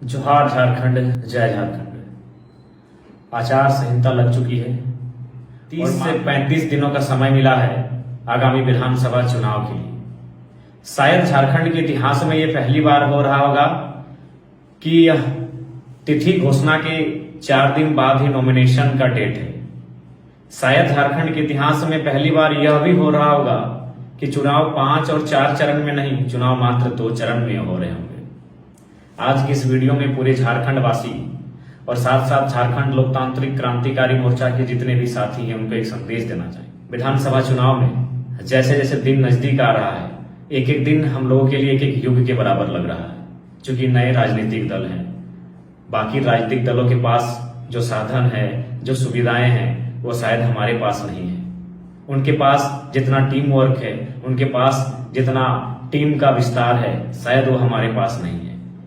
जोहार झारखंड, जय झारखंड। आचार संहिता लग चुकी है। 30 से 35 दिनों का समय मिला है आगामी विधानसभा चुनाव के लिए। शायद झारखंड के इतिहास में यह पहली बार हो रहा होगा कि यह तिथि घोषणा के 4 दिन बाद ही नॉमिनेशन का डेट है। शायद झारखंड के इतिहास में पहली बार यह भी हो रहा होगा कि चुनाव 5 और 4 चरण में नहीं, चुनाव मात्र 2 चरण में हो रहे होंगे। आज की इस वीडियो में पूरे झारखंड वासी और साथ साथ झारखंड लोकतांत्रिक क्रांतिकारी मोर्चा के जितने भी साथी हैं उनको एक संदेश देना चाहिए। विधानसभा चुनाव में जैसे जैसे दिन नजदीक आ रहा है, एक एक दिन हम लोगों के लिए एक एक युग के बराबर लग रहा है। क्योंकि नए राजनीतिक दल हैं, बाकी राजनीतिक दलों के पास जो साधन है, जो सुविधाएं हैं, वो शायद हमारे पास नहीं है। उनके पास जितना टीम वर्क है, उनके पास जितना टीम का विस्तार है, शायद वो हमारे पास नहीं है।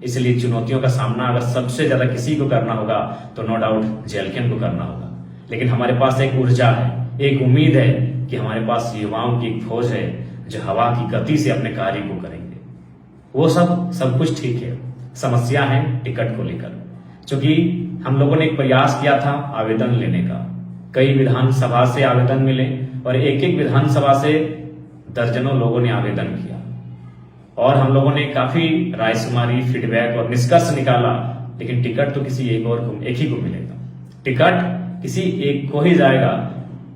इसलिए चुनौतियों का सामना अगर सबसे ज्यादा किसी को करना होगा तो नो डाउट जेएलके को करना होगा। लेकिन हमारे पास एक ऊर्जा है, एक उम्मीद है कि हमारे पास युवाओं की एक फौज है जो हवा की गति से अपने कार्य को करेंगे। वो सब कुछ ठीक है। समस्या है टिकट को लेकर। क्योंकि हम लोगों ने एक प्रयास किया था आवेदन लेने का, कई विधानसभा से आवेदन मिले और एक एक विधानसभा से दर्जनों लोगों ने आवेदन किया और हम लोगों ने काफी रायशुमारी, फीडबैक और निष्कर्ष निकाला। लेकिन टिकट तो किसी एक ही को मिलेगा, टिकट किसी एक को ही जाएगा।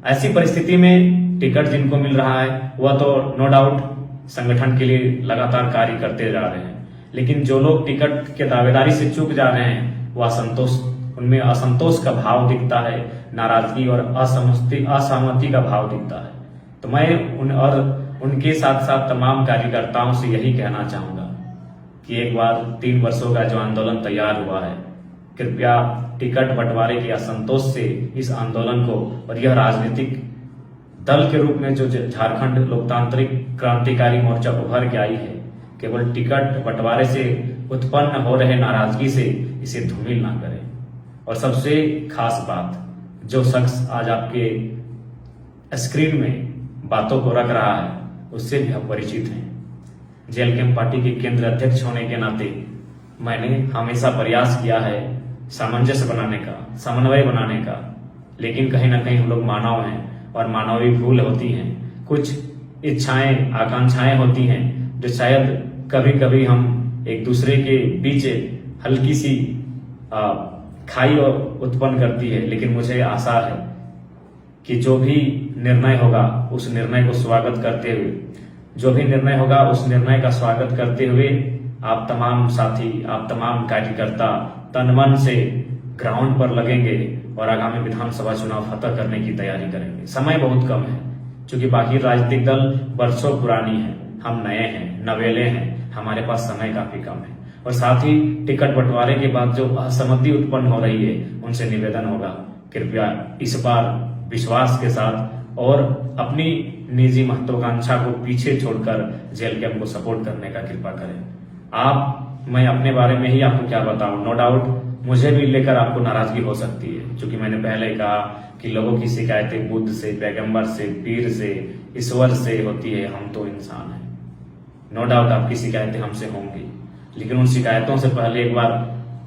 ऐसी परिस्थिति में टिकट जिनको मिल रहा है वह तो नो डाउट संगठन के लिए लगातार कार्य करते जा रहे हैं। लेकिन जो लोग टिकट के दावेदारी से चूक जा रहे हैं वह उनमें असंतोष का भाव दिखता है, नाराजगी और असहमति का भाव दिखता है। तो मैं उनके साथ साथ तमाम कार्यकर्ताओं से यही कहना चाहूंगा कि एक बार 3 वर्षों का जो आंदोलन तैयार हुआ है, कृपया टिकट बंटवारे के असंतोष से इस आंदोलन को और यह राजनीतिक दल के रूप में जो झारखंड लोकतांत्रिक क्रांतिकारी मोर्चा उभर के आई है, केवल टिकट बंटवारे से उत्पन्न हो रहे नाराजगी से इसे धूमिल ना करें। और सबसे खास बात, जो शख्स आज आपके स्क्रीन में बातों को रख रहा है उससे भी आप परिचित हैं। जेएलके पार्टी के केंद्र अध्यक्ष होने के नाते मैंने हमेशा प्रयास किया है सामंजस्य बनाने का, समन्वय बनाने का। लेकिन कहीं ना कहीं हम लोग मानव हैं और मानवीय भूल होती हैं, कुछ इच्छाएं, आकांक्षाएं होती हैं जो शायद कभी कभी हम एक दूसरे के बीच हल्की सी खाई उत्पन्न करती है। लेकिन मुझे आशा है कि जो भी निर्णय होगा उस निर्णय को स्वागत करते हुए, जो भी निर्णय होगा उस निर्णय का स्वागत करते हुए आप तमाम साथी, आप तमाम कार्यकर्ता तन मन से ग्राउंड पर लगेंगे और आगामी विधानसभा चुनाव फतह करने की तैयारी करेंगे। समय बहुत कम है, क्योंकि बाकी राजनीतिक दल वर्षों पुरानी है, हम नए हैं, नवेले हैं, हमारे पास समय काफी कम है। और साथ ही टिकट बंटवारे के बाद जो असहमति उत्पन्न हो रही है उनसे निवेदन होगा, कृपया इस बार विश्वास के साथ और अपनी निजी महत्वाकांक्षा को पीछे छोड़कर जेएलके को सपोर्ट करने का कृपा करें। मैं अपने बारे में ही आपको क्या बताऊं, नो डाउट मुझे भी लेकर आपको नाराजगी हो सकती है। क्योंकि मैंने पहले कहा कि लोगों की शिकायतें बुद्ध से, पैगंबर से, पीर से, ईश्वर से होती है, हम तो इंसान हैं। नो डाउट आपकी शिकायतें हमसे होंगी, लेकिन उन शिकायतों से पहले एक बार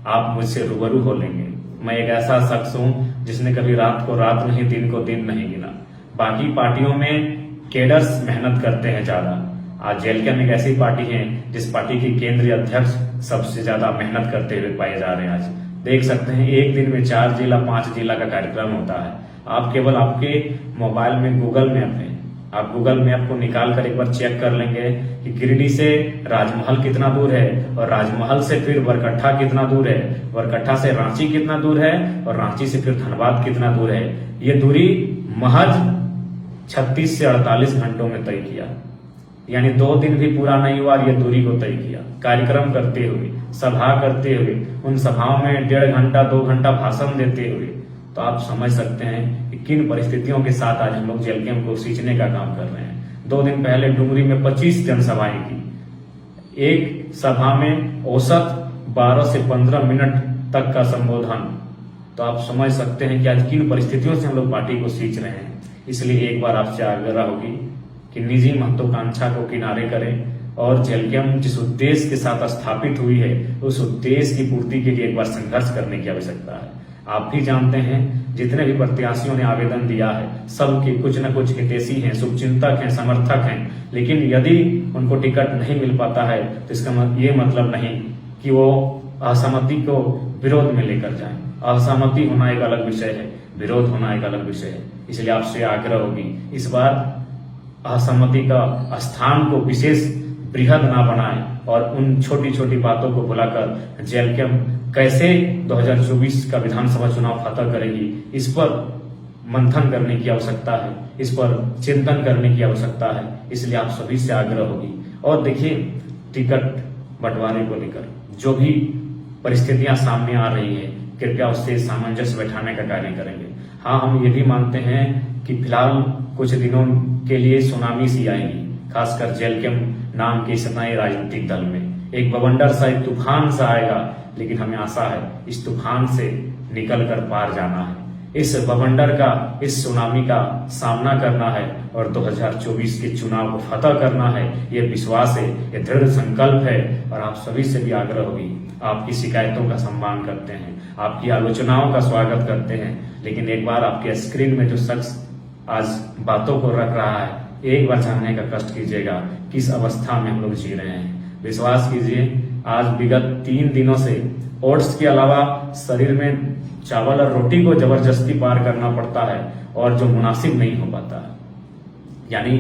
आप मुझसे रूबरू हो लेंगे। मैं एक ऐसा शख्स हूं जिसने कभी रात को रात नहीं, दिन को दिन नहीं गिना। बाकी पार्टियों में केडर्स मेहनत करते हैं ज्यादा, आज जेएलके में एक ऐसी पार्टी है जिस पार्टी के केंद्रीय अध्यक्ष सबसे ज्यादा मेहनत करते हुए पाए जा रहे हैं। आज देख सकते हैं एक दिन में 4 जिला 5 जिला का कार्यक्रम होता है। आप केवल आपके मोबाइल में गूगल मैप है, आप गूगल मैप को निकाल कर एक बार चेक कर लेंगे कि गिरिडीह से राजमहल कितना दूर है और राजमहल से फिर बरकट्ठा कितना दूर है, बरकट्ठा से रांची कितना दूर है और रांची से फिर धनबाद कितना दूर है। ये दूरी महज 36 से 48 घंटों में तय किया, यानी 2 दिन भी पूरा नहीं हुआ ये दूरी को तय किया। कार्यक्रम करते हुए, सभा करते हुए, उन सभाओं में 1.5 घंटा 2 घंटा भाषण देते हुए, तो आप समझ सकते हैं कि किन परिस्थितियों के साथ आज हम लोग जेएलके को सींचने का काम कर रहे हैं। 2 दिन पहले डुमरी में 25 जनसभाएं की, एक सभा में औसत 12 से 15 मिनट तक का संबोधन। तो आप समझ सकते हैं कि आज किन परिस्थितियों से हम लोग पार्टी को सींच रहे हैं। इसलिए एक बार आपसे आग्रह होगी कि निजी महत्वाकांक्षा को किनारे करें और जेलकेम जिस उद्देश्य के साथ स्थापित हुई है उस उद्देश्य की पूर्ति के लिए एक बार संघर्ष करने की आवश्यकता है। आप भी जानते हैं जितने भी प्रत्याशियों ने आवेदन दिया है सबके कुछ न कुछ हितैषी हैं, शुभचिंतक हैं, समर्थक हैं, लेकिन यदि उनको टिकट नहीं मिल पाता है तो इसका ये मतलब नहीं कि वो असहमति को विरोध में लेकर जाएं। असहमति होना एक अलग विषय है, विरोध होना एक अलग विषय है। इसलिए आपसे आग्रह होगी इस बार असहमति का स्थान को विशेष बृहद ना बनाएं और उन छोटी छोटी बातों को भुलाकर जेलकेम कैसे 2024 का विधानसभा चुनाव फतह करेगी इस पर मंथन करने की आवश्यकता है, इस पर चिंतन करने की आवश्यकता है। इसलिए आप सभी से आग्रह होगी। और देखिए, टिकट बंटवारे को लेकर जो भी परिस्थितियां सामने आ रही है कृपया उससे सामंजस्य बैठाने का कार्य करेंगे। हाँ, हम ये भी मानते हैं कि फिलहाल कुछ दिनों के लिए सुनामी सी आएगी, खासकर जेलकेम नाम के इस नए राजनीतिक दल में एक बवंडर सा, एक तूफान सा आएगा, लेकिन हमें आशा है इस तूफान से निकल कर पार जाना है, इस बवंडर का, इस सुनामी का सामना करना है और 2024 के चुनाव को फतह करना है। ये विश्वास है, ये दृढ़ संकल्प है। और आप सभी से भी आग्रह होगी, आपकी शिकायतों का सम्मान करते हैं, आपकी आलोचनाओं का स्वागत करते हैं, लेकिन एक बार आपके स्क्रीन में जो शख्स आज बातों को रख रहा है एक बार जानने का कष्ट कीजिएगा किस अवस्था में हम लोग जी रहे हैं। विश्वास कीजिए, आज विगत 3 दिनों से ओट्स के अलावा शरीर में चावल और रोटी को जबरदस्ती पार करना पड़ता है और जो मुनासिब नहीं हो पाता है। यानी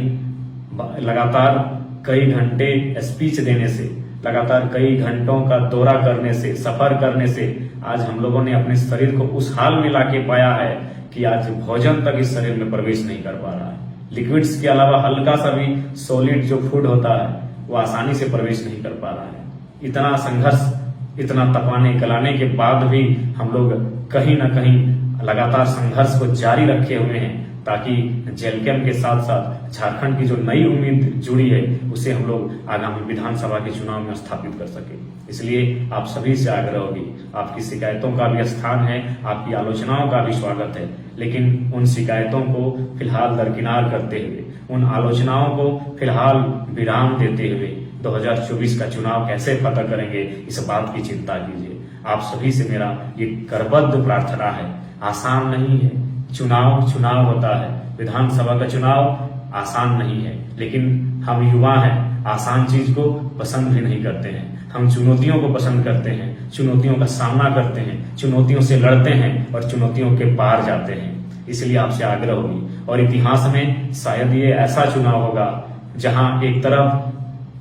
लगातार कई घंटे स्पीच देने से, लगातार कई घंटों का दौरा करने से, सफर करने से आज हम लोगों ने अपने शरीर को उस हाल में लाके पाया है कि आज भोजन तक इस शरीर में प्रवेश नहीं कर पा रहा है। लिक्विड्स के अलावा हल्का सा भी सॉलिड जो फूड होता है वो आसानी से प्रवेश नहीं कर पा रहा है। इतना संघर्ष, इतना तपाने गलाने के बाद भी हम लोग कहीं ना कहीं लगातार संघर्ष को जारी रखे हुए हैं ताकि जेलकेम के साथ साथ झारखंड की जो नई उम्मीद जुड़ी है उसे हम लोग आगामी विधानसभा के चुनाव में स्थापित कर सके। इसलिए आप सभी से आग्रह होगी, आपकी शिकायतों का भी स्थान है, आपकी आलोचनाओं का भी स्वागत है, लेकिन उन शिकायतों को फिलहाल दरकिनार करते हुए, उन आलोचनाओं को फिलहाल विराम देते हुए 2024 का चुनाव कैसे फतह करेंगे इस बात की चिंता कीजिए। आप सभी से मेरा ये करबद्ध प्रार्थना है। आसान नहीं है, चुनाव होता है, विधानसभा का चुनाव आसान नहीं है, लेकिन हम युवा हैं, आसान चीज को पसंद भी नहीं करते हैं। हम चुनौतियों को पसंद करते हैं, चुनौतियों का सामना करते हैं, चुनौतियों से लड़ते हैं और चुनौतियों के पार जाते हैं। इसलिए आपसे आग्रह होगी और इतिहास में शायद ये ऐसा चुनाव होगा जहां एक तरफ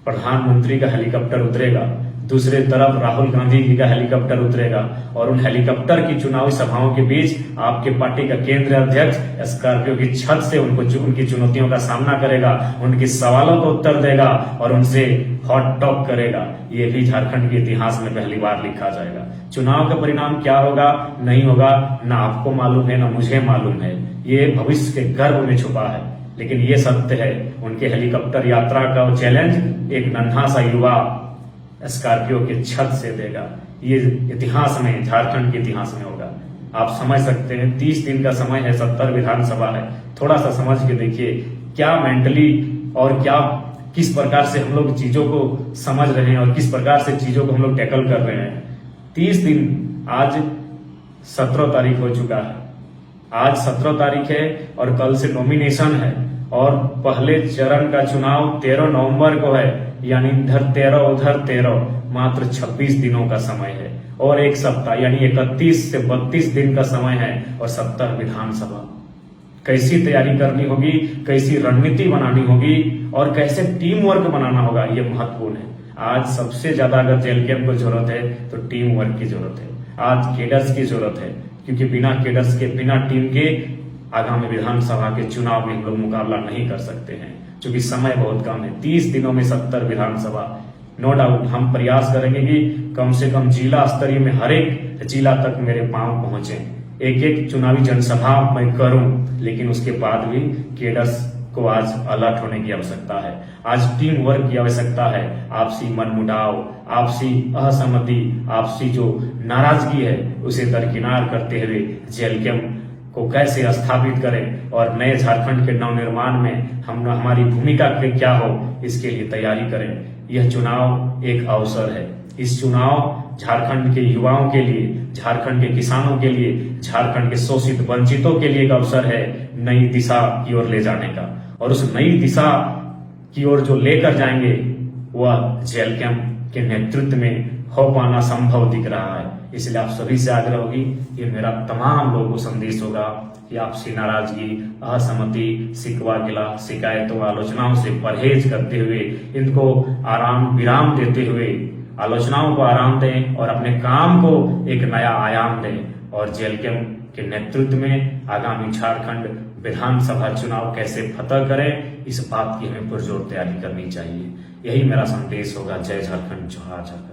प्रधानमंत्री का हेलीकॉप्टर उतरेगा, दूसरे तरफ राहुल गांधी जी का हेलीकॉप्टर उतरेगा और उन हेलीकॉप्टर की चुनावी सभाओं के बीच आपके पार्टी का केंद्रीय अध्यक्ष स्कॉर्पियो की छत से उनकी चुनौतियों का सामना करेगा, उनके सवालों को उत्तर देगा और उनसे हॉट टॉक करेगा। ये भी झारखंड के इतिहास में पहली बार लिखा जाएगा। चुनाव का परिणाम क्या होगा नहीं होगा ना आपको मालूम है ना मुझे मालूम है, ये भविष्य के गर्भ में छुपा है, लेकिन ये सत्य है उनके हेलीकॉप्टर यात्रा का चैलेंज एक नन्हा सा युवा स्कॉर्पियो के छत से देगा। ये इतिहास में, झारखंड के इतिहास में होगा। आप समझ सकते हैं 30 दिन का समय है, 70 विधानसभा है। थोड़ा सा समझ के देखिए क्या मेंटली और क्या किस प्रकार से हम लोग चीजों को समझ रहे हैं और किस प्रकार से चीजों को हम लोग टैकल कर रहे हैं। 30 दिन, आज 17 तारीख हो चुका है, आज 17 तारीख है और कल से नॉमिनेशन है और पहले चरण का चुनाव 13 नवंबर को है, यानी इधर 13 उधर 13, मात्र 26 दिनों का समय है और एक सप्ताह यानी 31 से 32 दिन का समय है और 70 विधानसभा। कैसी तैयारी करनी होगी, कैसी रणनीति बनानी होगी और कैसे टीम वर्क बनाना होगा, ये महत्वपूर्ण है। आज सबसे ज्यादा अगर जेलकेम को जरूरत है तो टीम वर्क की जरूरत है, आज केडर्स की जरूरत है, क्योंकि बिना केडर्स के, बिना टीम के आगामी विधानसभा के चुनाव में हम लोग मुकाबला नहीं कर सकते हैं, क्योंकि समय बहुत कम है। 30 दिनों में 70 विधानसभा। नो डाउट हम प्रयास करेंगे कि कम से कम जिला स्तरीय में हर एक जिला तक मेरे पांव पहुंचे, एक एक चुनावी जनसभा मैं करूं, लेकिन उसके बाद भी केडर्स को आज अलर्ट होने की आवश्यकता है, आज टीम वर्क की आवश्यकता है। आपसी मनमुटाव, आपसी असहमति, आपसी जो नाराजगी है उसे दरकिनार करते हुए जेलकेम को कैसे स्थापित करें और नए झारखंड के नवनिर्माण में हमारी भूमिका क्या हो, इसके लिए तैयारी करें। यह चुनाव एक अवसर है। इस चुनाव झारखंड के युवाओं के लिए, झारखंड के किसानों के लिए, झारखंड के शोषित वंचितों के लिए एक अवसर है नई दिशा की ओर ले जाने का। और उस नई दिशा की ओर जो लेकर जाएंगे वह जेएलकेएम के नेतृत्व में हो पाना संभव दिख रहा है। इसलिए आप सभी से आग्रह होगी, ये मेरा तमाम लोगों को संदेश होगा कि आपसी नाराजगी, असहमति, शिकवा गिला, शिकायतों, आलोचनाओं से परहेज करते हुए, इनको आराम विराम देते हुए आलोचनाओं को आराम दें और अपने काम को एक नया आयाम दें। और जेएलकेएम के नेतृत्व में आगामी झारखंड विधानसभा चुनाव कैसे फतह करें, इस बात की हमें पुरजोर तैयारी करनी चाहिए। यही मेरा संदेश होगा। जय झारखंड, जोहार झारखंड।